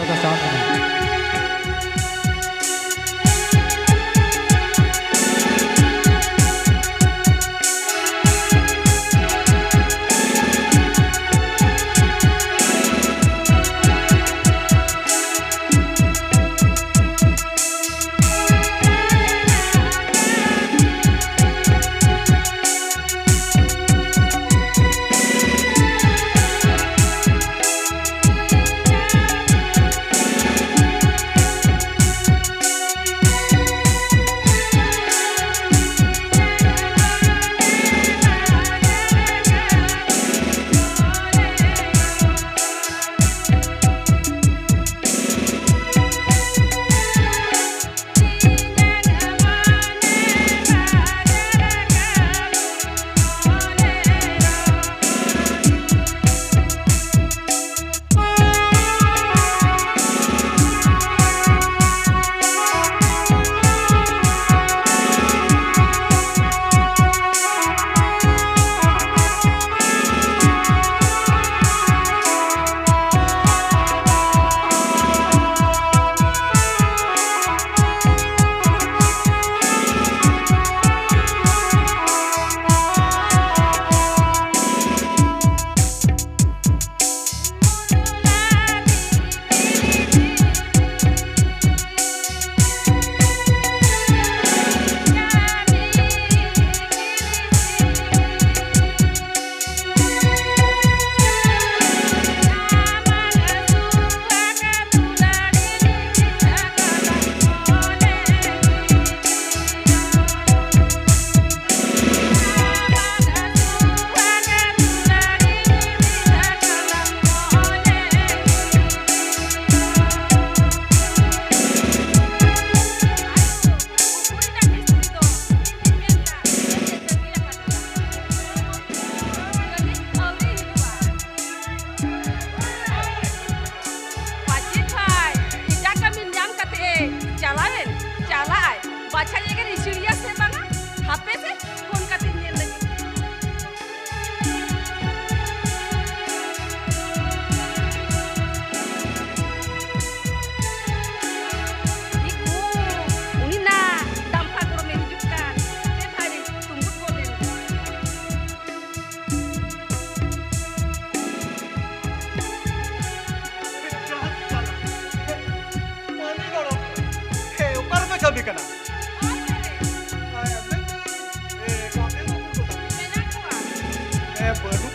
motor ka sound ini.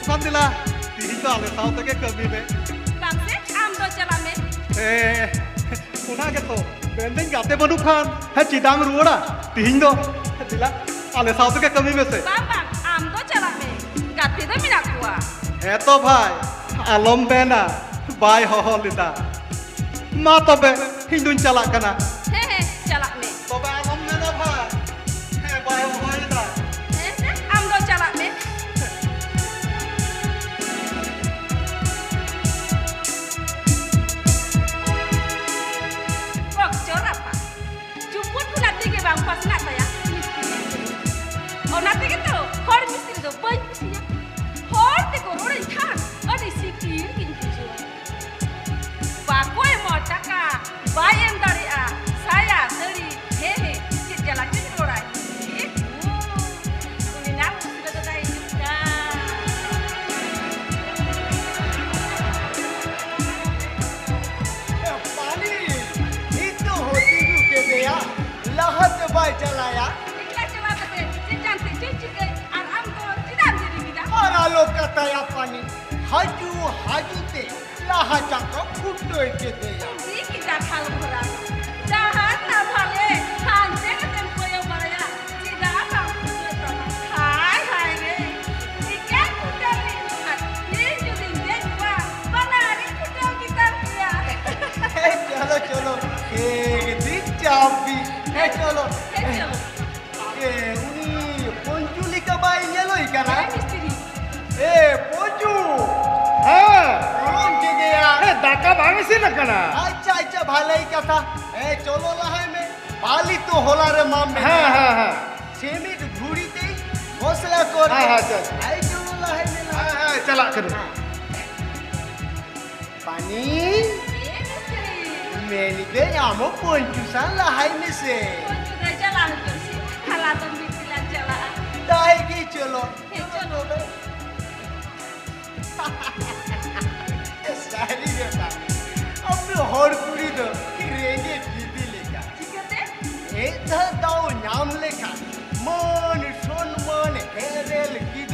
Alhamdulillah, tiga le tahu tak kami be. Bangsa, amdo jalan me. Una gitu. Bending gate banu kan, cidang ruora. Tiga, dila. Ale tahu tak kami be se. Bang, amdo jalan me. Gate dah mina kuah. Eto bhai, alom bena, bai ho lida. Ma tobe hindun calak kana. Hehe, jalan me. Tobe alom bena bhai. Bai ho lida. Amdo jalan me. Bang pas nak saya oh nanti gitu hor mistri itu banyak mistrinya hor teko orang kan ada sikir gitu bakoi mau cakap bayam dari saya dari hehe jalan jadi orang ini nak sudah sudah juga पानी itu होती रुके गया लहत bye चलाया इकला चला बते जानते चिंची गए और हमको चिदान दे दिया और आलो कहता या पानी हाजू हाजू ते लहा जाकर फुटो के दे जी की जा खाल भरा जहां ना भले खान से के टेम्पो यो बरया चिदा का तो हाय हाय रे ये क्या कुटल ये जो दिन दे हुआ बनारी कुटल की तरफिया चलो चलो एक दिन चाबी चलो उनी पंजुली का बाई नेलो इकाना मिस्त्री पंजू हाँ कौन के गया Daka bang sih nak kana. अच्छा अच्छा भाले कथा चलो लहाय में पाली तो होला रे माम में हाँ हाँ हाँ. सेमिट घुड़ी ते हौसला कर हाँ हाँ चल. आई चलो लहाय में हाँ हाँ चला कर. पानी ये मिस्त्री Menibe amo poncusan lahai mese. Sudah jalan kursi, kalau tuh bikilan jalan. Dai ki cholo. Cholo. Sari jota. Apni hor puri do renge bibi lekha. Jika deh, Eta dao naam lekha. Man sonman herel kid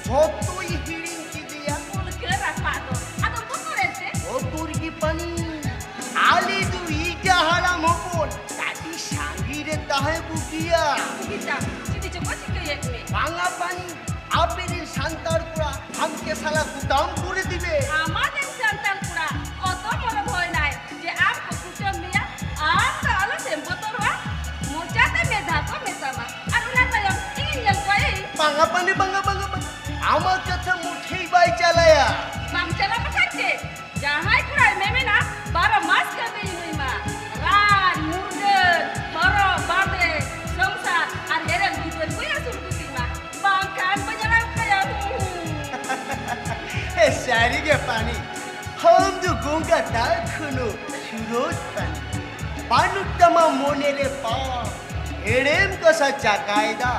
jotoi hiring kidiya. mulut kira apa tuh? Atau betul ente? O turgi pani. Ali du ija haram hopon. Tadi sangire tahe bukiya. Kita, jadi coba sih kayak gue. Banga pani. Apirin santar pura hamke sala gutam করে দিবে। আমাদের সন্তান পুরা অত বড় ভয় নাই যে আম কুকুর মিয়া আর তাহলে টেম্পো তোর মোচাতে মেধা তো মেসামা আর উনা তাই ইঞ্জেল কই banga pani banga banga banga। আমার কথা মুঠেই বাই চালায়া। বাম চালা পাঠাচ্ছে যাহাই কুড়াই মেমে না 12 মাস কাবে ইমা রান মুরগের বড় বাদে সংসার আর হেরেন দুধের কইয়া শুরু দিমা বাম কান বাজারাম কায়া এ সারি গে পানি। हम जो गंगा दाखनो সুরজ পানি। পানুটামা মনেরে পা। এড়েম কসা চাকায়দা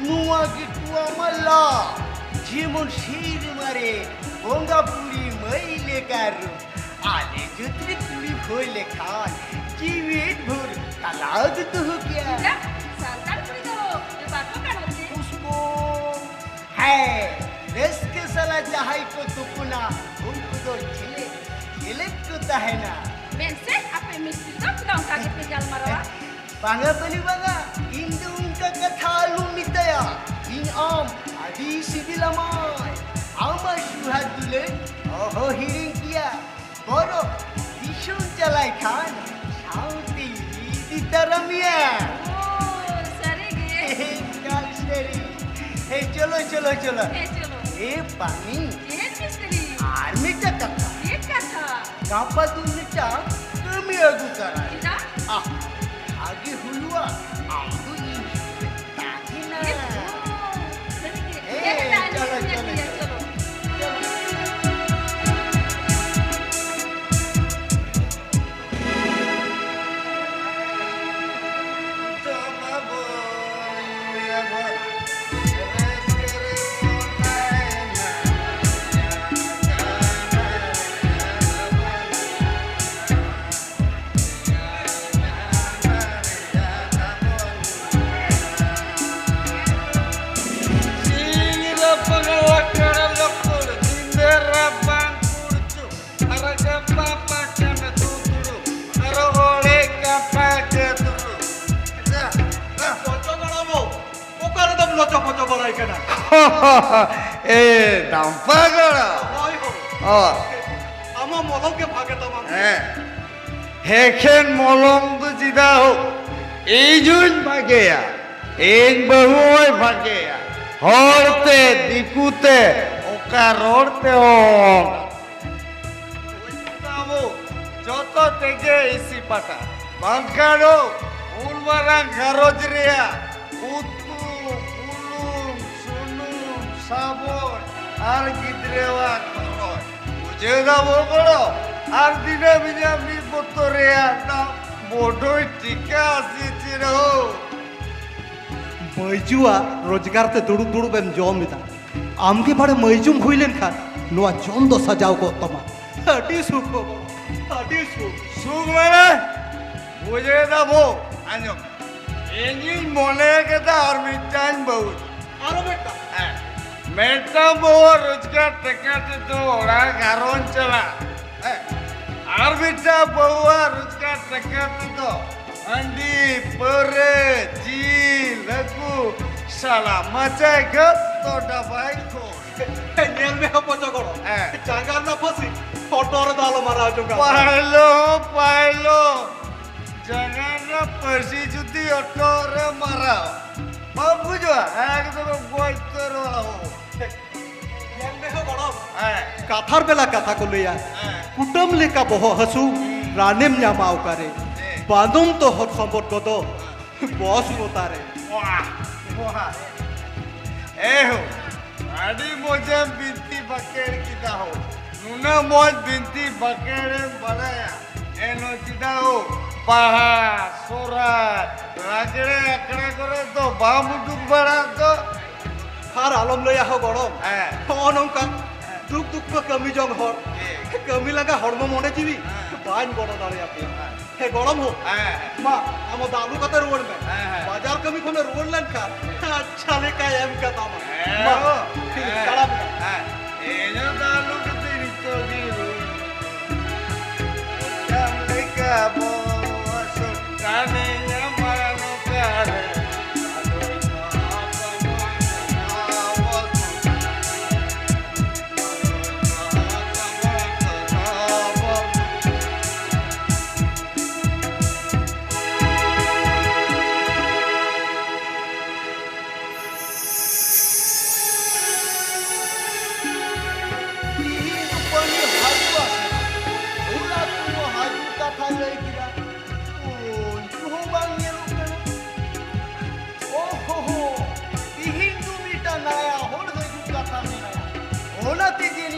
নুয়া গিটু আমাল্লা। যেমন শির মারে গঙ্গা পুরি মইলে কারু। আলে যুত্রি পুরি হইলে খান জীবিত ভোর তালাগ তো কিয়া। santan kuri do এবার তো কান হচ্ছে उसको है रिस्क साला जहाई को तुकुना उनको तो झिले कुता है ना। Mense apa mesti dong dong kaget tinggal marah. Bangga beli bangga Indo unka kata lumitaya in am adi sibilamai ama syuhad dule oh hiring kia boro disun jalai khan sauti ditaramia Oh, sari ge. kal seri hey cholo cholo cholo Chalo. ए पानी Ye misteri. आर्मीचा कथा Ye kata. कापादुनीचा कमी अगू करा Kita? Ah, आगे हुलुआ आगू ताकि ना Ye. Oh, sari ge. Eh, Ye kata chalo, ni chalo, ya chalo. লচপচ বলাই কেনা এ দাম্পাগড় হয় হো ও আমার মলকে ভাগে তোমার হ্যাঁ হেখেন মলম তো জিদা হোক এই জুন ভাগেয়া এই বহুয় ভাগেয়া হরতে দিকুতে ওকা রড়তে হোক যত থেকে ইসি পাটা বাঙ্কারো উলবারাং গারজ রেয়া উত্তু উলুম সুনুম সাবন আর গিদ্রেওয়া খরচ বুঝে যাবো করো আর দিনে বিনে আমি বতরে না বড়ই টিকা আসিছি রো मैजुआ रोजगार ते दुड़ू दुड़ू बेम जम लिदा आमके बारे मैजुम हुइलेन खान नोआ जम दो सजाओ को तमा अटी सुख हो अटी सुख সুখ মানে বুঝে যাবো আঞ্জম এনি মনে কেটা আর মিটান বহু আরো বেটা মেটা বহু রোজগার টেকাতে তো ওরা কারণ চলা আর মিটা বহু রোজগার টেকাতে তো अंडी परे जी लगू साला मचाए गप तो दबाई को नेल में पचा करो जागा ना फसी फोटोर दाल मारा जोगा पाइलो जगह ना फसी जुदी ऑटोर मारा बाप बुझवा एकदम गोइतर हो नेल में बड़ो काथार बेला कथा को लिया कुटुम लेका बहो हसु रानेम न्यामाव करे बांधुम तो हट संपद को तो बॉस होता रे वाह वाह ए हो आडी मोजे बिंती बकेड़ किदा हो नुना मोज बिंती बकेड़ बनाया એનો ચીડાઓ પાહા સોરા લાગડે એકડે કરે તો બામુડુક બળાતો har alam lo ya ho gorom হ্যাঁ onong ka duk duk ko kami jong hor kami laga hormo mone jibi bain gono dare api he gorom ho হ্যাঁ ma amo dalu kata ruwan me হ্যাঁ। bazar kami khone ruwan lan ka acha le ka em ka tama Ma, ma salam Eno dalu ketirito biru Kami kabo asur kane nyamano kare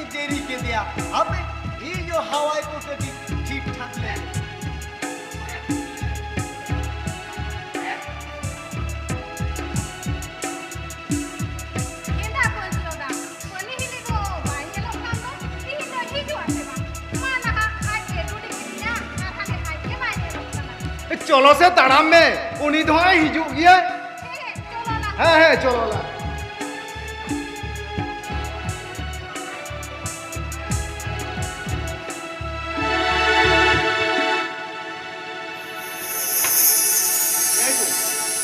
अबे ये जो हवाई को कभी ठीक ठाक ले Kenda pun sudah. Koni hini ko banyak lokal tu. Ini tu hidup apa? Mana aje duduk ini ya? Nak aje banyak lokal. चलो से तड़ाम में उन्हीं धोआ हिजू गया Cholo lah. है चलो ला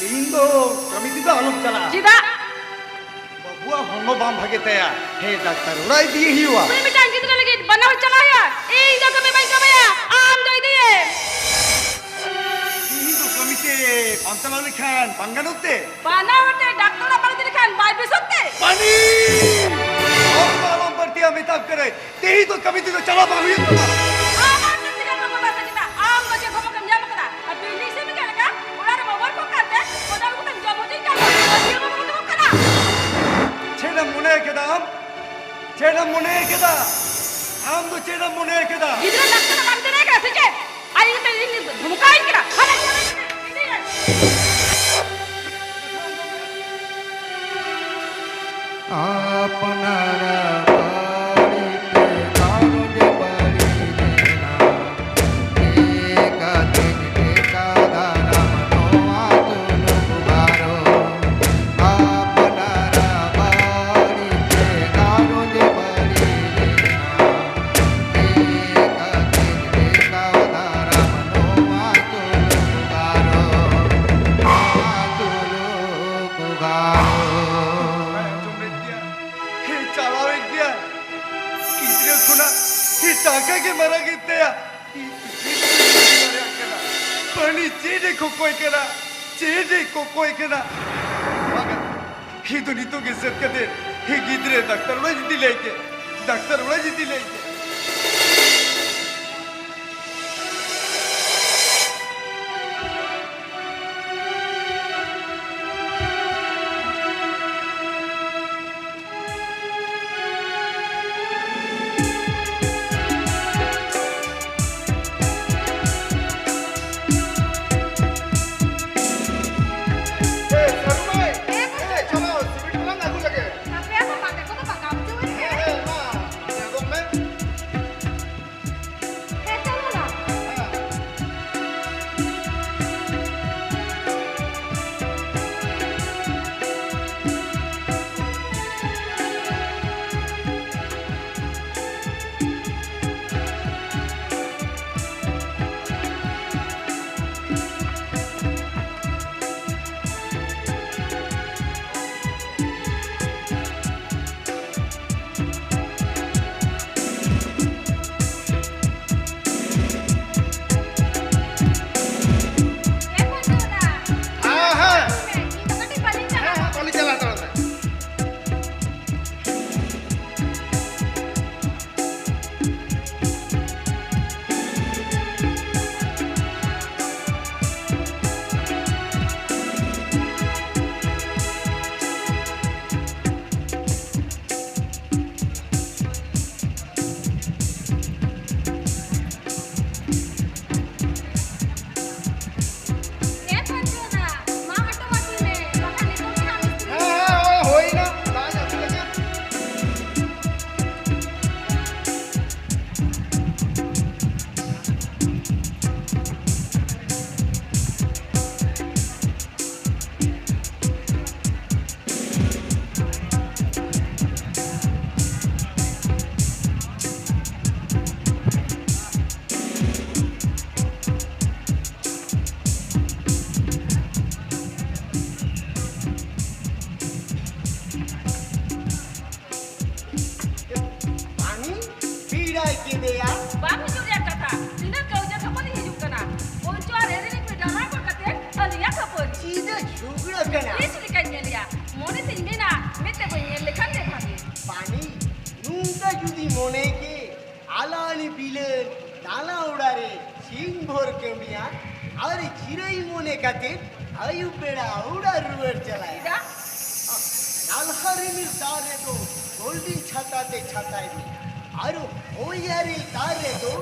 Indo, kami tidak aluk cala. Tidak. Babua hono bam bhage taya. He doctor, urai diye hiwa. Kuni macam gitu lagi. Bana cala ya. Ini kami baik kami ya. Am doi dia. Indo kami te pantalan khan panganutte. Bana hote doctor apa lagi kan? Baik besokte. Pani. और मालूम पड़ती अमिताभ करे तेही तो कभी तो चला बाबू तो Aman tu tidak kamu bahasa kita. Am baca kamu kan jam kita. Tapi ini sih macam apa? Orang ada bawa kau kata. Orang aku kan jam macam jam. Dia kamu kamu kena. छेड़ा मुने के दाम छेड़ा मुने के दा हम तो छेड़ा मुने के दा Idra doctor apa lagi nak saja? Ayo kita ini mukain kita. Halah jangan ini. आपनारा बाड़ीते कारुजे बड़ी देना एक दिन टेका दारा मनोआ तुलु गुबारो आपनारा बाड़ीते कारुजे बड़ी देना एक दिन टेका दारा मनोआ तुलु गुबारो तुलु गुबारो हे चलावे दिया किसने खुना हे टाका के मरा कितने या पानी चेड़े को कोई करा चेड़े को कोई करा मगर हे तो नहीं तो किसर कर दे हे गिद्रे डॉक्टर वाला जितनी लेके Tapi aku pakai kau tu pakai kamu tu ini. Dugura kana. Listri kanyelia. Mone tingina. Mete banyele kande bhagi. Pani. Nunca judi mone ke. Alani bilen. Dala udare. Sing bhor kemiya. Are chirai mone kate. Ayu peda uda ruwer chalaya. Ida. Nalharinir tare to. Golden chhatate chhatai di. Aru oyaril tare to.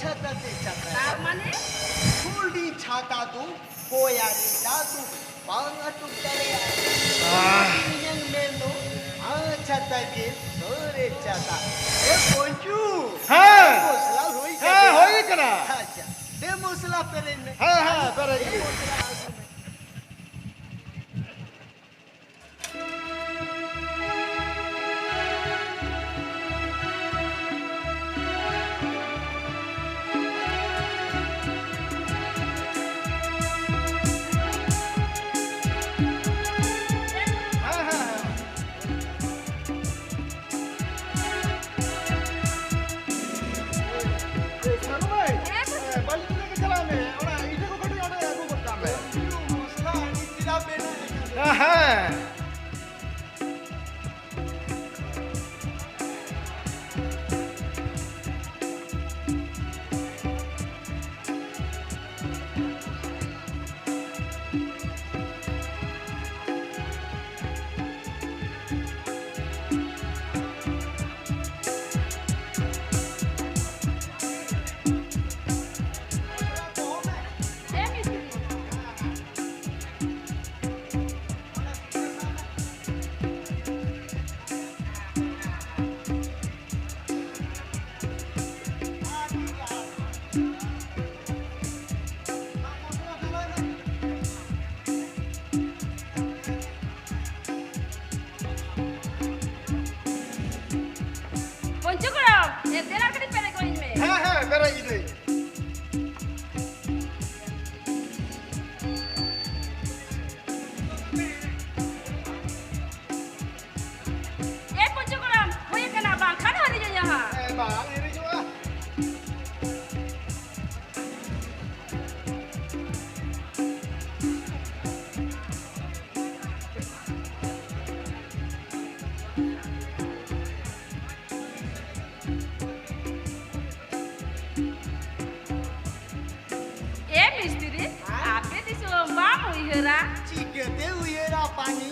Chhatate chatai. Tar mane? Golden chhata to. Koyaril tatu. Banga tu tare. Yang mendo. Chatai di. Sore chata. Ponchu. Mosla hoi ka. হয়ে কেনা Acha. De mosla peren me. হ্যাঁ পেরে De mosla agu me. Mosla ani tira pena. হ্যাঁ Eh mistri. Poncho karo. Entera kadi pere koin me. হ্যাঁ হ্যাঁ পেরে দিই Eh poncho karo. Hoye kana bang khan hari jo yaha. বাং এনে যাওয়া Eh mistri. Ape diso bang uihera. Chikete uyera pani.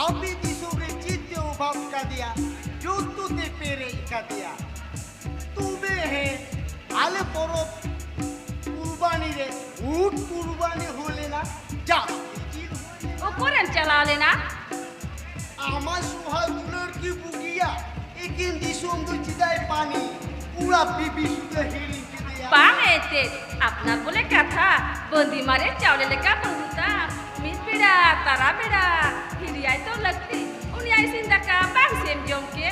Api disore chitte ubham ka diya. Juttu te pere ka diya. Tube he. Ale poro kurbani re. Ut kurbani hole na. Ja. Ukuran chala lena. আমার সোহাগুলোর কি বুকিয়া একিন দিসুম দু চিদাই পানি পুরা বিবি সুদে হেরি চিদিয়া Bang ete. Apnar bole katha. Bondi mare chawle leka pangta. Mit bida tara bida. Hiriai to lagti. Unyai sindaka bang sem jomke.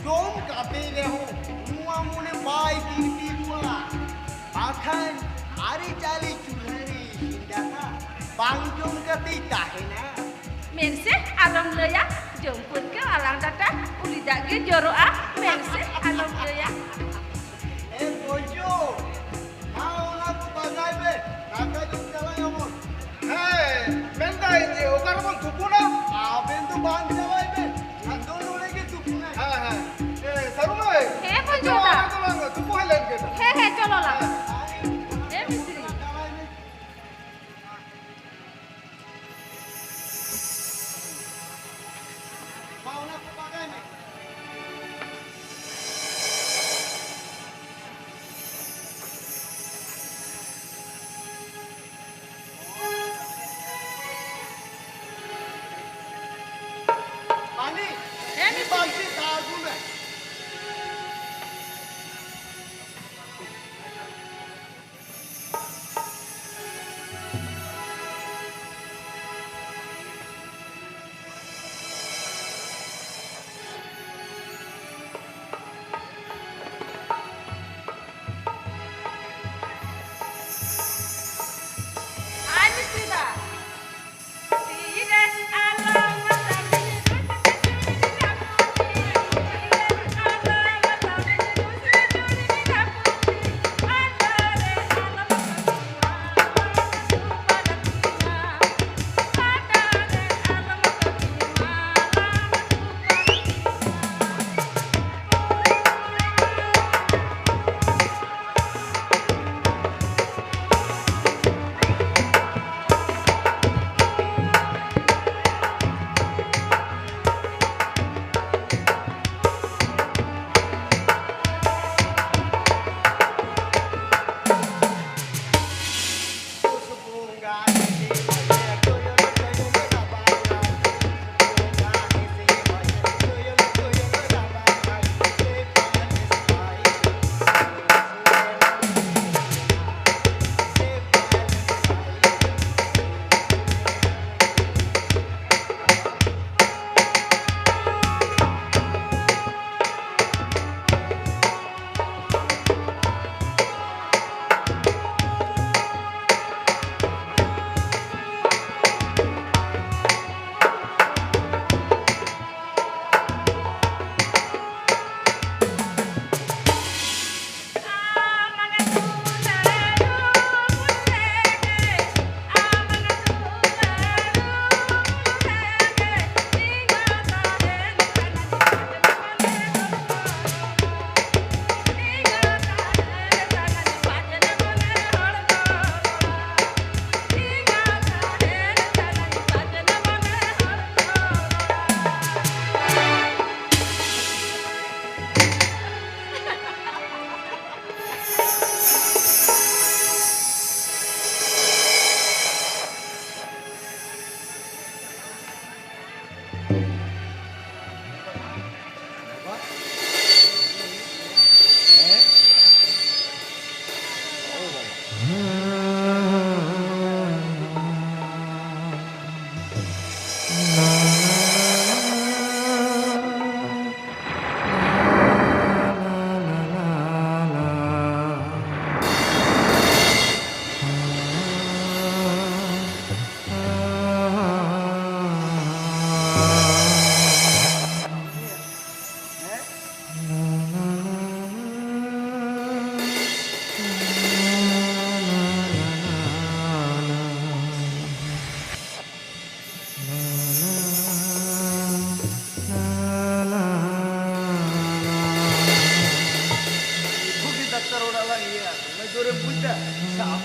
জম কাপে রেহো নুয়া মনে পাই তিনটি দুয়া পাখান আরে চালে চুলারে সিন্দাকা বাং জম কাতেই তাহে না Mense alam leya. Jompun ke alang data. Ulida ge joro a. Mense alam leya. এ বলছো মা ওনা তো বাজাইবে টাকা জম চালাই এমন হ্যাঁ মেন্দাই যে ওকার মন থুকু না আবেন তো বাং চালাইবে আদন ওরে গে তুকু না হ্যাঁ হ্যাঁ এ সারু ভাই হে পঞ্জুদা। থুকু হইলেন কেন He he cholo la. Eh mistri. মা ওনা তো বাগাই না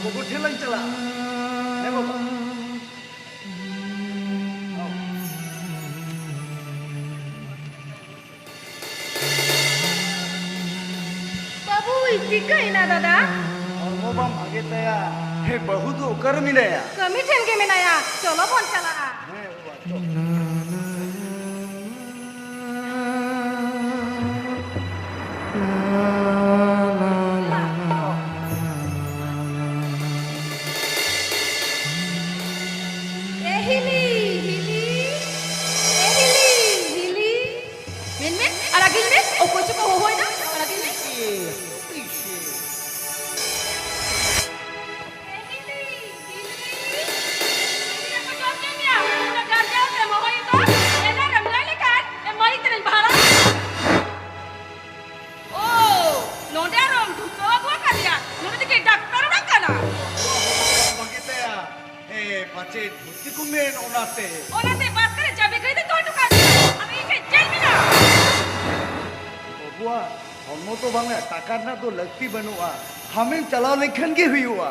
Gogo Telang Chala. Never. बाबू इतनी कहीं ना दादा Ngobam bhage taya. He bahu to kar milaya. कमी ठेन के में नया चलो फोन चला ए हिली हिली ए हिली हिली मिन में अरागिल में ओ कुछ को हो ना अरागिल में Bhage taya. He pache dhuti kumen onate. Babua, हमो तो बंगे ताकत ना तो लगती बनुआ. हमें चला लेखन की हुई हुआ.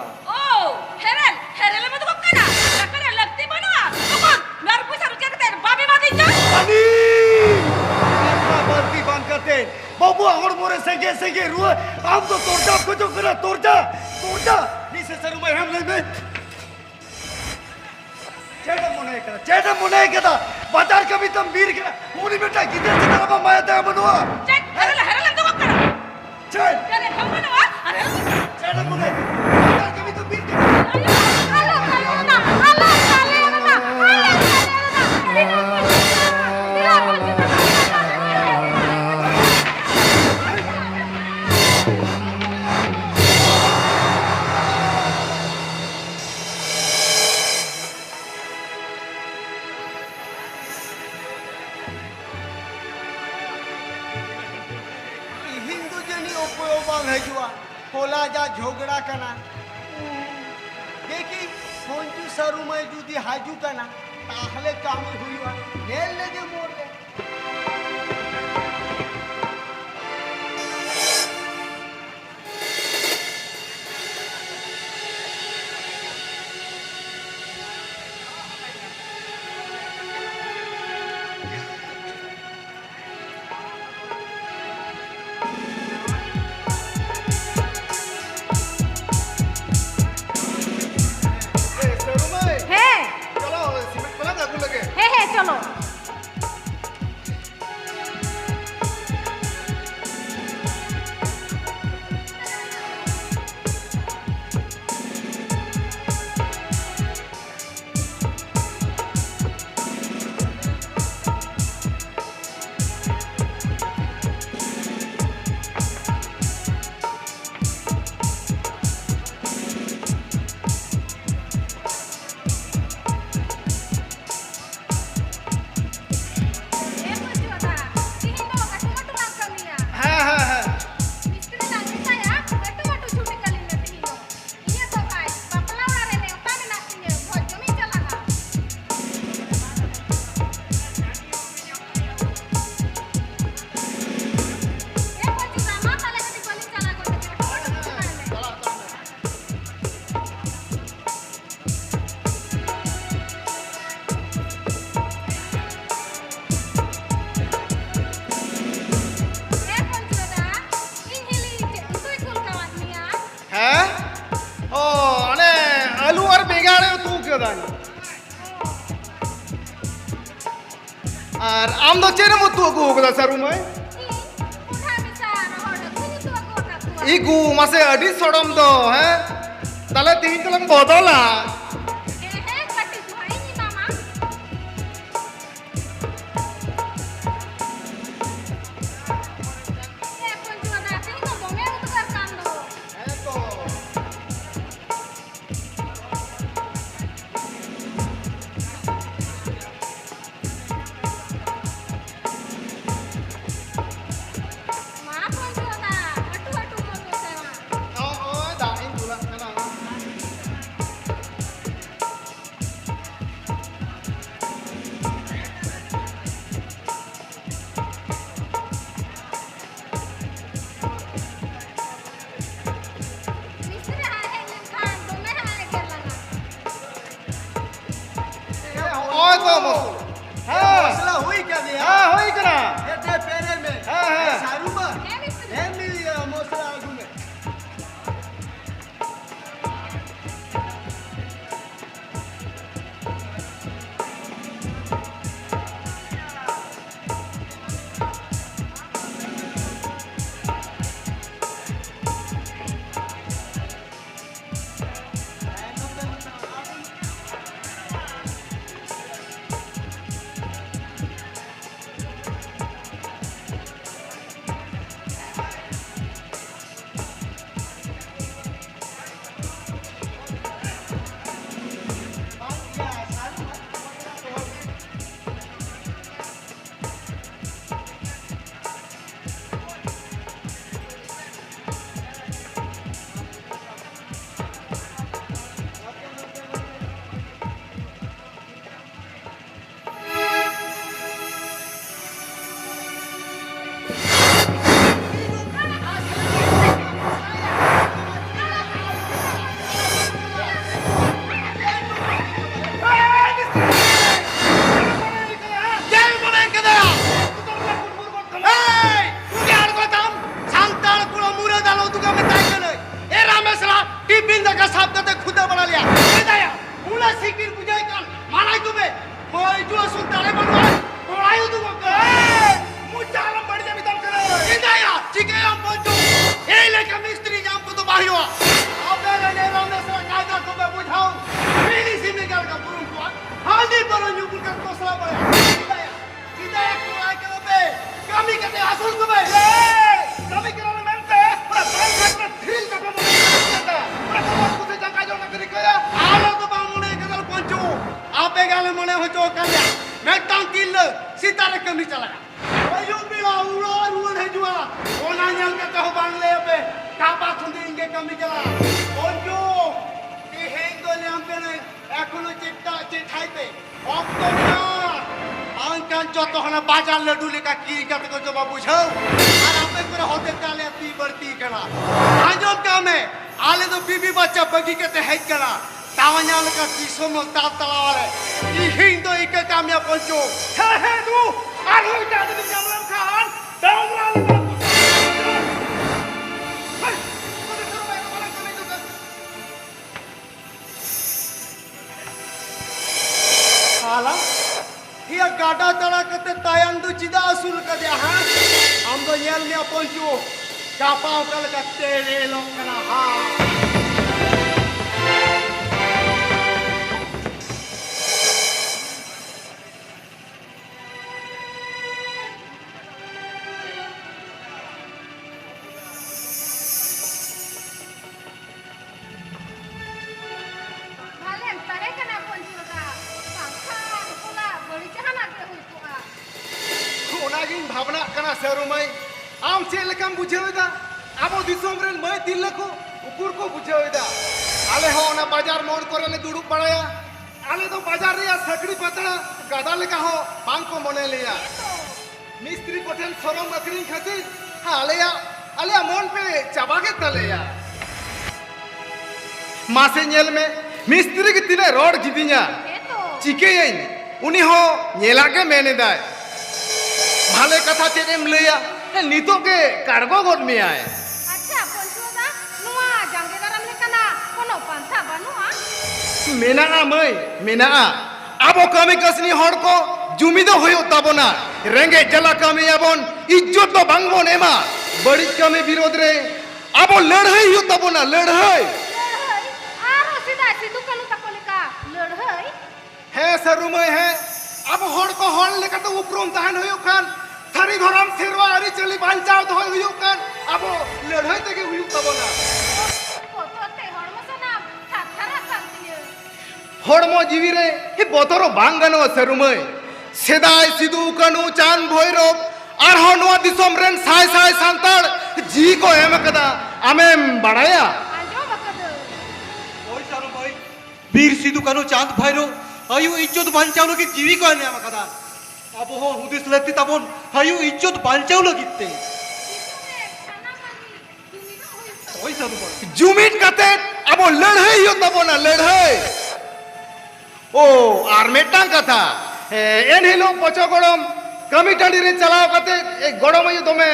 Ani! Apa berarti bangkate? Babu agar more sege ruah. Am to torja ko jo kara torja. Ni se saru mai ham le. Cheta mone kada. Bazar ka bhi tam veer kara. Puri beta kidhar se taraf maya ta banua. Chel. Cheta mone. Bazar ka bhi tam veer kara. Hindu जनी उपयोबांग हजुआ Cola जा झोगड़ा कना देखी फोंचू सरू में जुदी हाजू कना ताहले काम हुईवा nail लगे मोर ले चलो আর আম তো চেনে মতো গু কদা সারু মাই ই গু মাসে আডি সড়ম দো হ্যাঁ তাহলে তিন কলম বদলা चिता रे कमी चला आयु बिला उड़ हजुआ ओना ᱧᱮᱞ ᱠᱟᱛᱮ ᱦᱚᱸ ᱵᱟᱝ ᱞᱟᱹᱭ ᱟᱯᱮ ᱴᱟᱯᱟ ᱠᱷᱩᱸᱫᱤ ᱤᱧ ᱜᱮ ᱠᱟᱹᱢᱤ ᱪᱟᱞᱟ ᱚᱱᱡᱚ ᱛᱮᱦᱮᱧ ᱫᱚ ᱧᱟᱢ ᱯᱮ ᱮᱠᱷᱚᱱᱳ ᱪᱮᱴᱷᱟই ᱯᱮ অক্ত না আনকান যত হনা বাজার লাডু লেখা কি কাতে কো জবা বুঝাও আর আপে করে হতে তালে তি বর্তি করা আজব কামে আলে তো বিবি বাচ্চা বগি কাতে হেজ করা তাওয়া লেখা কি সমল তাল তালাওয়ারে ইহিন তো ইকে কামিয়া পঞ্চো হে তু আর হইতা তুমি জামলাম খান দাওলা Alam, ia gada tara kata tayang tu cida asul kerja ha. Ambo nyel ni apa ju? Kapau kal kata relok kena ha. Balen, tarik kena pun juga. Bangsa, pula, boleh jangan ada hukum. Onagiñ bhavna kana serumai. Am ᱪᱮᱫ ᱞᱮᱠᱟᱢ ᱵᱩᱡᱷᱟᱹᱣᱮᱫᱟ ᱟᱵᱚ ᱫᱤᱥᱚᱢ ᱨᱮᱱ ᱢᱟᱹᱭ ᱛᱤᱨᱞᱟᱹ ᱠᱚ ᱩᱠᱩᱨ ᱠᱚ ᱵᱩᱡᱷᱟᱹᱣᱮᱫᱟ ᱟᱞᱮ ᱦᱚᱸ ᱚᱱᱟ ᱵᱟᱡᱟᱨ ᱢᱳᱲ ᱠᱚᱨᱮ ᱞᱮ ᱫᱩᱲᱩᱵ ᱵᱟᱲᱟᱭᱟ ᱟᱞᱮ ᱫᱚ ᱵᱟᱡᱟᱨ ᱨᱮᱭᱟᱜ ᱥᱟᱠᱲᱤ ᱯᱟᱛᱲᱟ ᱜᱟᱫᱟ ᱞᱮᱠᱟ ᱦᱚᱸ ᱵᱟᱝ ᱠᱚ ᱢᱚᱱᱮ ᱞᱮᱭᱟ ᱢᱤᱥᱛᱨᱤ ᱠᱚᱴᱷᱮᱱ ᱥᱚᱨᱚᱢ ᱟᱹᱠᱷᱨᱤᱧ ᱠᱷᱟᱹᱛᱤᱨ ᱟᱞᱮᱭᱟᱜ ᱢᱚᱱ ᱯᱮ ᱪᱟᱵᱟ ᱠᱮᱫ ᱛᱟᱞᱮᱭᱟ ᱢᱟᱥᱮ ᱧᱮᱞ ᱢᱮ ᱢᱤᱥᱛᱨᱤ ᱜᱮ ᱛᱤᱱᱟᱹᱜ ᱨᱚᱲ ᱠᱤᱫᱤᱧᱟ ᱪᱤᱠᱟᱹᱭᱟᱹᱧ ᱩᱱᱤ ᱦᱚᱸ ᱧᱮᱞᱟᱜ ᱜᱮ ᱢᱮᱱᱮᱫᱟᱭ ᱵᱷᱟᱞᱮ ᱠᱟᱛᱷᱟ ᱪᱮᱫ ᱮᱢ ᱞᱟᱹᱭᱟ नितो के कार्गो गोद में आए अच्छा पंचुदा नुआ जंगे दाराम लेकना कोनो पंथा बनुआ मेना मई मेना आबो कमी कसनी हड़ को जुमी दो होयो ताबोना रेंगे जला कमी आबोन इज्जत तो बांगबोन एमा बड़ी कमी विरोध रे आबो लड़हई हो ताबोना लड़हई आरो सीधा सिदु कनु तकोलिका लड़हई है सरुमय है अब हड़ को हड़ लेका तो उपरोम तहन होयो खान थारी धरम सेरवा आरी चली बांचाव तो होयो खान अब लड़हई तके होयो ताबोना कोतोते हड़मसना थाथारा सांतिए हड़मो जीवी रे हे बोतरो बांगनो सरुमय सेदाय सिदु कनु चांद भैरव आरहो नोआ दिसोम रेन साय साय सांताड़ जी को एम कदा आमेम बड़ाया आजो बकद ওই সারো ভাই বীর সিধু কানু চাঁদ ভাইরো আয়ু ইজ্জত বাঁচাও লাগি জীবি কয় না আমা কাদা আবহ হুদিস লেতি তাবন আয়ু ইজ্জত বাঁচাও লাগিতে खाना मानी तुमिनो होई ওই সারো ভাই जुमिन कते अब लड़हई हो तबोना लड़हई ओ आर मेटां कथा एन हिलो पचो गड़म कमी टांडी रे चलाव कते ए गड़म यो तमे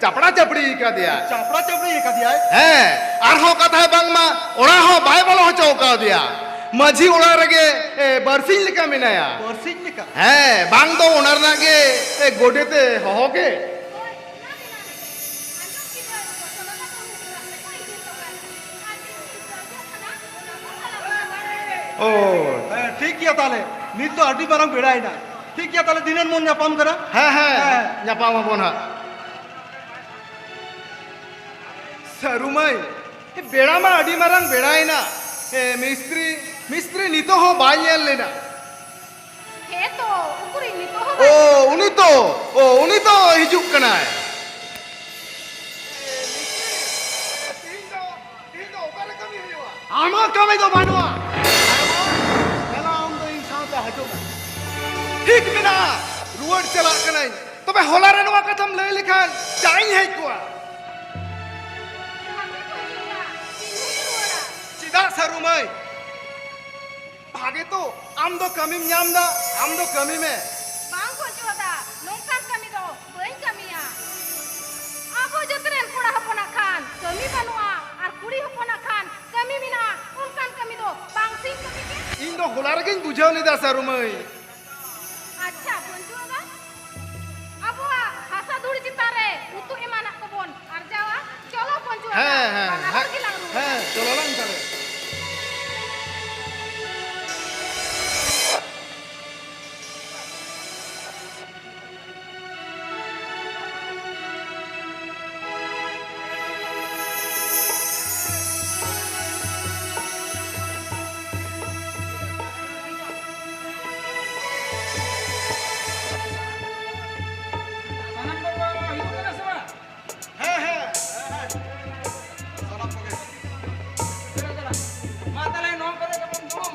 चापड़ा चापड़ी का दिया চাপড়া চাপড়া একা দিয়ায় हैं आरहो कथा बांगमा ओड़ा हो बाय बोलो हो चौका दिया माझी ओड़ा रगे बरसिन लिका मिनाया বর্ষিক নিকা हैं बांग दो ओनर नागे गोडेते होगे ओ হ্যাঁ ঠিক কিয়া তালে নিত তো আডি বারং বেড়াই না ঠিক কিয়া তালে দিনের মন জাপাম করা हैं हैं nyapa mabon ha सरुमय बेड़ा मा अडी मारंग बेड़ाई ना मिस्त्री नितो हो बाय येल लेना हे तो उकुरी नितो ओ उनी तो हिजुक कना है आमा कमी तो बानुआ एला आम तो इंसान पे हजो ठीक बिना रुवड़ चला कनाई तो बे होला रे नवा कथम ले लिखान चाई है कुआ चिदा सरुमय भागे तो आम दो कमी ᱧᱟᱢ दा आम दो कमी में बांग पंचुदा नोंकान कमी दो बई कमिया आबो जतरेन कोड़ा हपना खान कमी बनुआ आर कुड़ी हपना खान कमी मिना उनकान कमी दो बांग सिंह कमी के इन दो होला रे बुझाव लेदा सरुमय अच्छा पंचुदा आबो हासा दुड़ी चितारे उतु एमाना कबन आर जावा चलो पंचुदा हैं चलो लन चले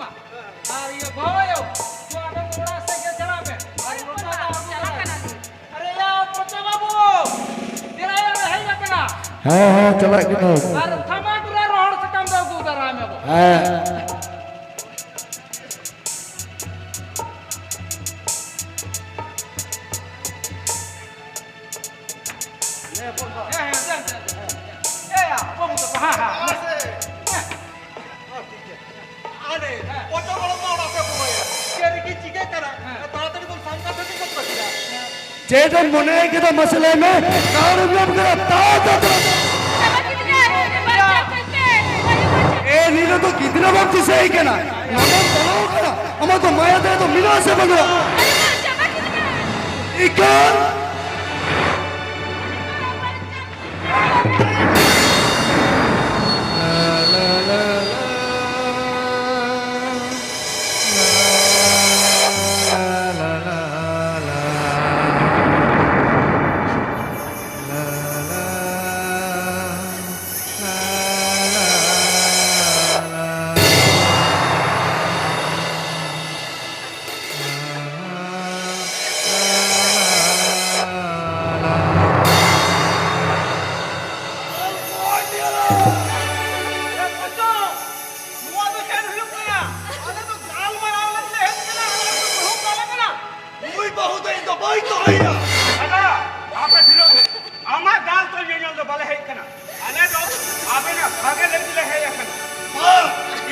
मा और ये भयो जो आगे थोड़ा से के चला पे अरे बोला चला कना ली अरे या पोचा बाबू तेरा यार है ना पेना हाँ चला कि ना और थमा पूरा रोड से कम दो उधर आ में वो हाँ ए या बाबू तो हां हां আরে কত বড় বড় আছে বলে কেরে কি জিগে করা তাড়াতাড়ি বল সংখ্যা থেকে কত করা चेतन मुने के तो मसले में कामयाब गिरफ्तार कर दो चला कितने आए बच्चे करते ए नीलो तो कितना वक्त से ही कहना नमन चलाओ करा हम तो माया दे तो मिला से बगड़ा चला कितने इकर তুই বহুত এই তো বই তো হইয়া ಅಲ್ಲ ಆಪೆ ತಿರೋನೆ ಅಮ್ಮ ದಾಲ್ ತೋ ಏನಿಲ್ಲ ಬಲ ಹೇಕನ ಅಲೆ ದೋ ಆಪೆನ ಹಾಗೆ ಲೆಂದಿಲೆ ಹೇಯಕನ মা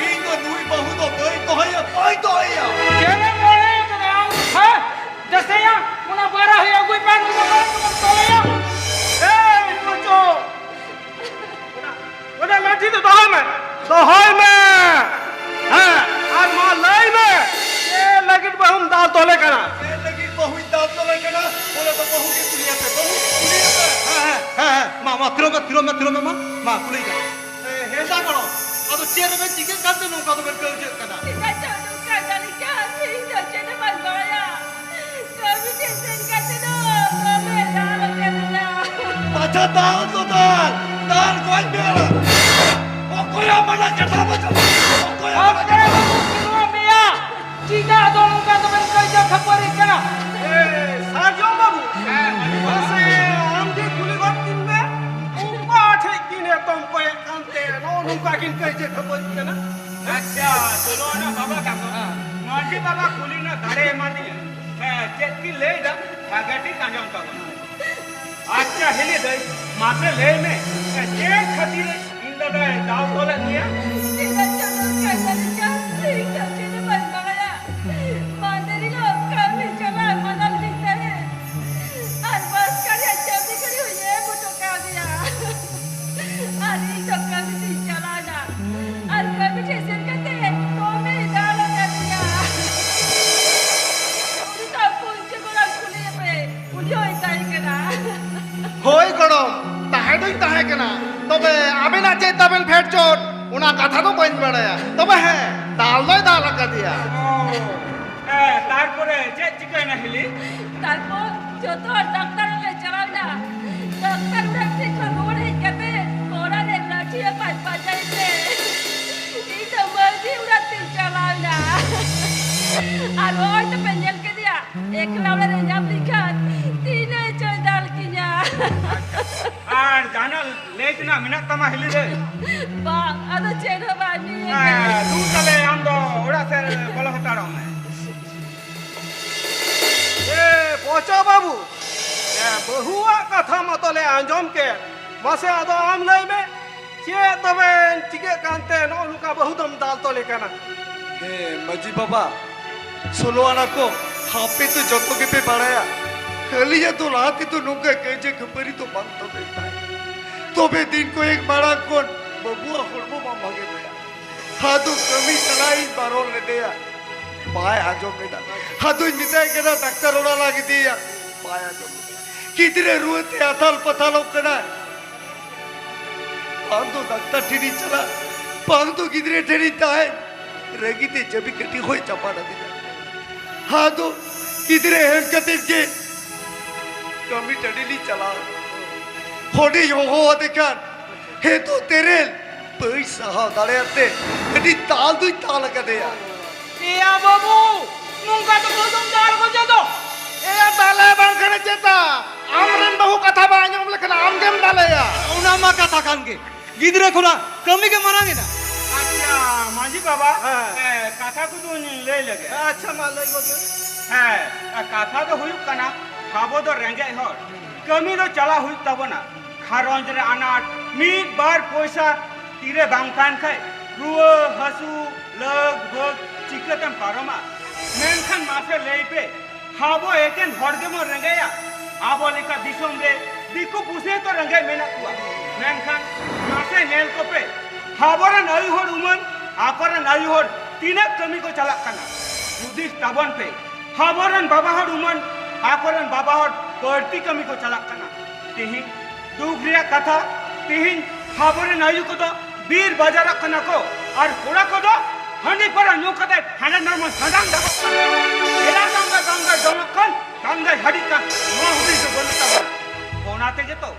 এই তো তুই বহুত বই তো হইয়া বই তো হইয়া केने बोले तो नाम है जैसे या मुना बारा है कोई पान को तो या ए पोचो ओने लाठी तो दहाय में हां आज मां लाई में ये लगित बहुम दाल तोले कना এ লাগি বহুত দাঁত লয় কেনা বলে তো বহু কে কুলিয়াতে হ্যাঁ হ্যাঁ মা মা তিরো মা মা কুলি যা হেসা করো আদো চেয়ার মে জিগে কাতে নো কাদো বের করে কেনা kita jodoh kagak nikah sih jadi bangbaya kami desain kata do kami dalam kata পাছা দাও তো দাল কই বেলা ও কয়া মানা কথা বলো ও কয়া अब दे किलो मिया सीधा दोनों का तो मैं कई जगह खबर है क्या ए साजो बाबू वैसे हम जे कुली गत दिन में उम्मा ठे किने तुम को कांते नो नुका किन कह जे खबर केना अच्छा चलो ना बाबा का माजी बाबा कुली ना गाड़े मार दिए जे की ले दा भागटी कांजम का अच्छा हेले दई मासे ले में जे खातिर इंदा दे दाव बोले दिया kita jodoh kagak nikah sih jadi bangbaya mandiri lo kami coba modal nikah arbas kali aja dikari huye butuh kami ya hari itu kami dijalana আর কবি ঠেসেন কাতে তুমি দাঁড়া কাটিয়া উনি তো পুঞ্চে গোলা খুলে পে উনি ওই তাই কেনা হই গরম তাহে দই তাহে কেনা তবে আমি না চেতাবেন ফেট চোট ওনা কথা তো বইন বেড়ায়া তবে হ্যাঁ দাল নয় দাল লাগা দিয়া তারপরে যে চিকাই না হেলি তারপর যত ডাক্তার লে চালাও না ডাক্তার উড়াতে খবর হয়ে গেছে ওরা রে লাঠিয়ে পাঁচ বাজাইছে এই তো মর্জি উড়াতে চালাও না আর ওই তো পেঞ্জেল কে দিয়া এক লাউড়ে রে জাম লিখাত তিনে চয় ডাল কিনা আর জানাল লেট না মিনাক তামা হেলি রে বা আদো চেনো বানি দু তালে আমদো ওড়া সে বলা হতাড় এ পচা বাবু বহুয়া কথা মতলে আঞ্জম কে মাসে আদো আম লাই মে চে তবে চিকে কানতে নো লুকা বহুদম দাল তলে কানা এ মাজি বাবা সোলো আনা কো হাপে তো যত কে পে বাড়ায়া খালিয়া তো রাতে তো নুকা কে যে খবরি তো বাং তো বেটা তবে দিন को एक बड़ा कोन बबुआ हड़बो मा भागे गया हादू कमी चलाई बारोल ले दिया पाए आजो बेटा हादू मिताई के ना डॉक्टर ओड़ा लाग दिया पाया जो कितने रुएते अथल पथल कना पांदो डॉक्टर ठिनी चला पांदो कितने ठिनी ताए रगीते जबी कटी होई चपाड़ा दिया हादू कितने हरकते के कमी टडीली चला होड़ी हो देखा हे तो तेरे पैसा दाड़े आते ᱟᱹᱰᱤ ᱛᱟᱞ ᱫᱩᱧ ᱛᱟᱞ ᱟᱠᱟᱫᱮᱭᱟ Iya babu, nungka tu belum jalan kau jatuh. Iya dale bang kena ceta. Amren bahu kata banyak lekan amgem dale ya. ओना मा कथा कान के गिदरे खुना कमी के मनांगे ना अच्छा माजी बाबा कथा को तो ले लगे अच्छा मालूम है कथा तो हुई कना खाबो तो रेंगे हर कमी तो चला हुई तब ना खारंज रे अनाट मीट बार पैसा तीरे बांगकान खाए रुआ हसू लग भग चिकतम पारमा मेनखान माफे ले पे खाबो एकेन हरगे मो रेंगे या आबो लेका दिसोम रे दिकु पुसे तो रेंगे मेना कुआ मेनखान मासे नेल को पे हाबरन आयु हर उमन आकरन आयु हर तीनक कमी को चला कना युधिष ताबन पे हाबरन बाबा हर उमन आकरन बाबा हर करती कमी को चला कना तिहिन दुगरिया कथा तिहिन हाबरन आयु को तो बीर बाजार कना को और कोड़ा को तो हनी पर न्यू कदे हने नरम सदांग दबो एला गंगा गंगा दमकन गंगा हड़ी का नो हुदी से बोलता होनाते के तो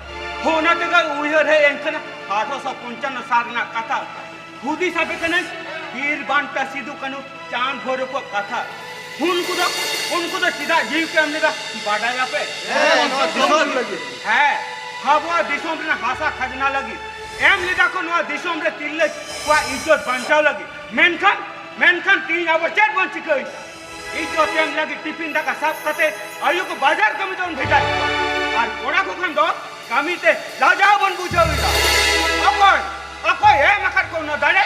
होनाते का उयर है एंकना 855 सारना कथा हुदी साबे कने वीर बांटा सिद्धू कनु चांद भोर को कथा उनको तो सीधा जीव के हमने का बाडाया पे है हवा दिसोम रे हासा खजना लगी एम लिदा को नो दिसोम रे तिल्ले को इज्जत बंचाव लगी मेनखान तीन अब चेट बन चिकई इज्जत एम लगी टिफिन दाका साफ कते आयु को बाजार कमी तो भेटा और कोड़ा को खन दो कमीते लाजाव बन बुझाविला अकोय ए मकर को न दाड़े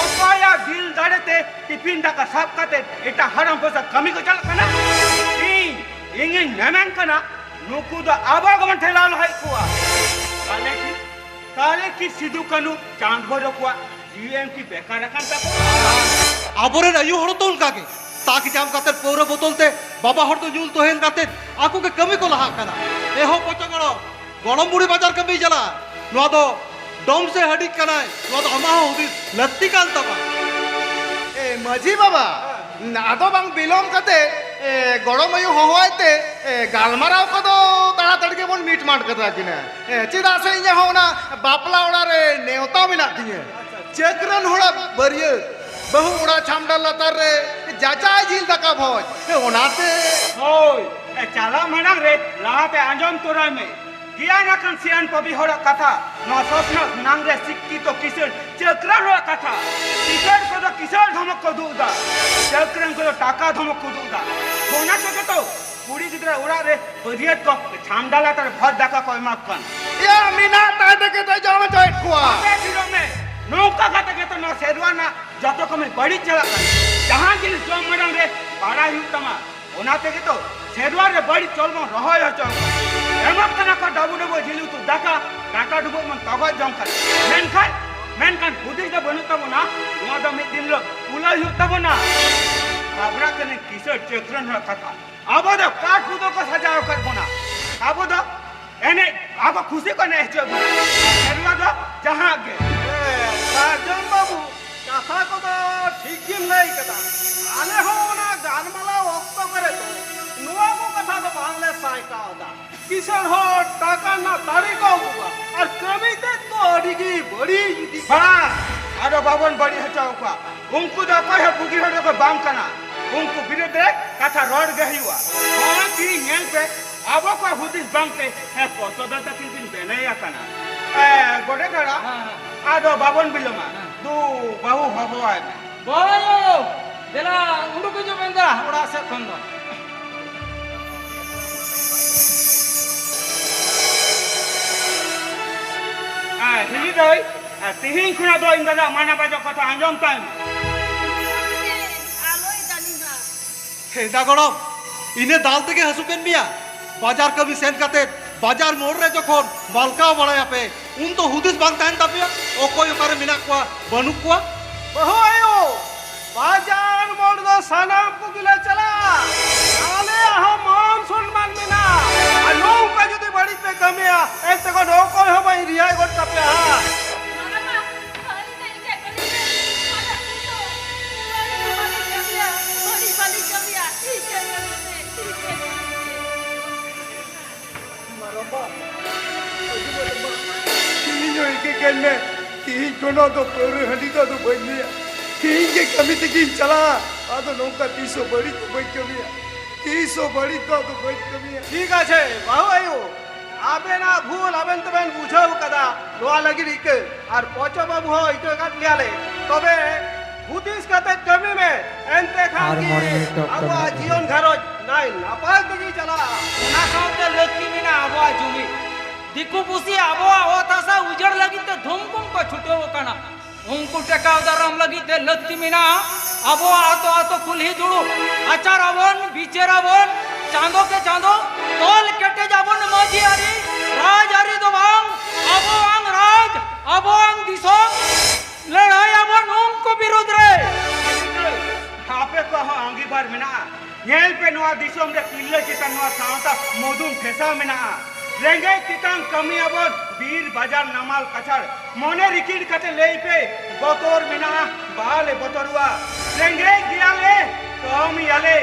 अकोया दिल दाड़ेते टिफिन दाका साफ कते एटा हराम पोसा कमी को चल कना इंगे नमन कना नुकु द आवागमन ठेलाल है कुआ काले की सिद्धू कनु चांद भरो कुआ जीएम की बेकार रखन तक आबोरे आयु हर तो उनका के ताकि जाम काते पौर बोतलते बाबा हर तो जुल तो हेन काते आकु के कमी को लहा कना ए हो पचगड़ो गणम बुड़ी बाजार कमी चला नो दो डोम से हडी कना नो तो अमा हुदी लत्ती कान तबा ए मजी बाबा नादो बांग बिलोम कते गड़म आयु होवायते गालमाराव को तो ताड़ाताड़ी के बोन मीट माट कता किना चिदा से इया होना बापला ओड़ा रे नेवता मिना दिए चक्रन होड़ा बरिय बहु उड़ा छामडा लतार रे जाचा झील दका भोज ओनाते ओय ए चाला मनांग रे लाते आंजम तोरा में किया ना कन सियान पबी होड़ा कथा न सोसना नांग रे सिक्की तो किसर चक्रन होड़ा कथा किसर को तो किसर धमक को दूदा चक्रन को तो टाका धमक को दूदा होना के तो पूरी गिदरा उड़ा रे बरियत को छामडाला तर भद दका को माफ कन या मीना ताते के तो जाम जोइट कुआ दिलो में नौका खाते के तो न सेरवाना जतो को में बड़ी चला जहां जिल जो मरन रे बड़ा ही तमा ओनाते के तो सेरवा रे बड़ी चलमो रहय ह एमक कना को डबो जिलु तू दाका काटा डुबो मन तगो जम कर मेनखान बुद्धि द बनु तब ना नो द मिद दिन लो उला हु तब ना बाबरा कने किसर चक्रन ह कथा अब द काट कुदो को सजाव कर बोना अब द एने अब खुशी को ने छ सेरवा द जहां गे साजन बाबू कथा को तो ठीक ही नहीं कथा आने हो ना जानमाला वक्त करे तो नुआ को कथा तो बांगले साइका होता किसन हो टाका ना तारीखो हुआ और कमी ते तो अड़ीगी बड़ी बस आरो बाबन बड़ी है चौका उनको द कोई है बुगी हो को बाम कना उनको विरुद्ध कथा रोड गई हुआ हां की नेल पे अब को हुदिस बाम पे है पोतो द तकिन दिन बेने या कना गोडे गड़ा आदो बाबन बिलोमा दू बहु हबो आय बोलो देला उडुक जो बेंदा उड़ा से खंदो हिली दई तिहिं खुना दो इंदा माना बाजो कथा आंजम टाइम आलोय दानिना हे दागड़म इने दाल থেকে হাসুকেন মিয়া বাজার কবি সেন কাতে বাজার মোড় রে যখন মালকা বড়ায়া পে উন তো হুদিস বাং তাহেন তাপিয়া ও কই ওকারে মিনা কুয়া বনু কুয়া बहु आयो बाजार मोड़ दो सनाम को गिला चला आले हम मान सम्मान में ना नो का जदी बड़ी पे कमिया एक तक नो को हो भाई रिया गोट कपे हां मामा खाली नहीं के करी मामा तो बड़ी वाली कमिया ठीक है मरबा तीन जो एक के ने तीन कोनो तो पर हडी तो बनिया ᱤᱧ ᱜᱮ ᱠᱟᱹᱢᱤ ᱛᱮᱜᱤᱧ ᱪᱟᱞᱟᱜᱼᱟ ᱟᱫᱚ ᱱᱚᱝᱠᱟ ᱛᱤᱥᱦᱚᱸ ᱵᱟᱹᱲᱤᱡ ᱫᱚ ᱵᱟᱹᱧ ᱠᱟᱹᱢᱤᱭᱟ ᱛᱤᱥᱦᱚᱸ ᱵᱟᱹᱲᱤᱡ ᱫᱚ ᱟᱫᱚ ᱵᱟᱹᱧ ᱠᱟᱹᱢᱤᱭᱟ ठीक আছে বাহু আয়ু আবেনা ভুল আবেন তবেন বুঝাও কাদা লোয়া লাগি রিকে আর পচ বাবু হো ইটো কাট লিয়ালে তবে হুদিস কাতে কমি মে এনতে খান কি আবু জীবন ঘরজ নাই নাপাক দিকে চালা ᱚᱱᱟ ᱥᱟᱶᱛᱮ ᱞᱟᱹᱠᱛᱤ ᱢᱮᱱᱟᱜᱼᱟ ᱟᱵᱚᱣᱟᱜ ᱡᱩᱢᱤ ᱫᱤᱠᱩ ᱯᱩᱥᱤ ᱟᱵᱚᱣᱟᱜ ᱚᱛ ᱦᱟᱥᱟ ᱩᱡᱟᱹᱲ ᱞᱟᱹᱜᱤᱫ ᱛᱮ ᱫᱷᱩᱢᱠᱩᱢ ᱠᱚ ᱪᱷᱩᱴᱟᱹᱣ ᱟᱠᱟᱱᱟ ᱩᱱᱠᱩ ᱴᱮᱠᱟᱣ ᱫᱟᱨᱟᱢ ᱞᱟᱹᱜᱤᱫ ᱛᱮ ᱞᱟᱹᱠᱛᱤ ᱢᱮᱱᱟᱜᱼᱟ ᱟᱵᱚᱣᱟᱜ ᱟᱛᱳ ᱟᱛᱳ ᱠᱩᱞᱦᱤ ᱫᱩᱲᱩᱵ ᱟᱪᱟᱨᱟᱵᱚᱱ ᱵᱤᱪᱟᱹᱨᱟᱵᱚᱱ ᱪᱟᱸᱫᱳ ᱠᱮ ᱪᱟᱸᱫᱳ ᱛᱚᱞ ᱠᱮᱴᱮᱡᱟᱵᱚᱱ ᱢᱟᱹᱡᱷᱤ ᱟᱹᱨᱤ ᱨᱟᱡᱽ ᱟᱹᱨᱤ ᱫᱚ ᱵᱟᱝ ᱟᱵᱚᱣᱟᱜ ᱨᱟᱡᱽ ᱟᱵᱚᱣᱟᱜ ᱫᱤᱥᱚᱢ ᱞᱟᱹᱲᱦᱟᱹᱭᱟᱵᱚᱱ ᱩᱱᱠᱩ ᱵᱤᱨᱩᱫᱽ ᱨᱮ आपे को हो अंगीबार मेना नेल पे नोआ दिसोम रे किल्ले चिता नोआ सावता मोदुम फेसा मेना रेंगे तितांग कमी अबोन वीर बाजार नमाल कछाड़ मोने रिकिड कते लेई पे बतोर मेना बाले बतोरुआ रेंगे गियाले कमी आले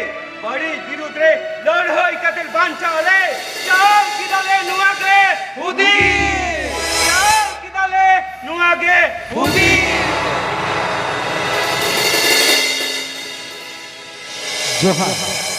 बड़ी विरुद्ध रे लड़हई कते बांचाले चाल किदाले नुआ गे हुदी चाल किदाले नुआ गे हुदी जोहार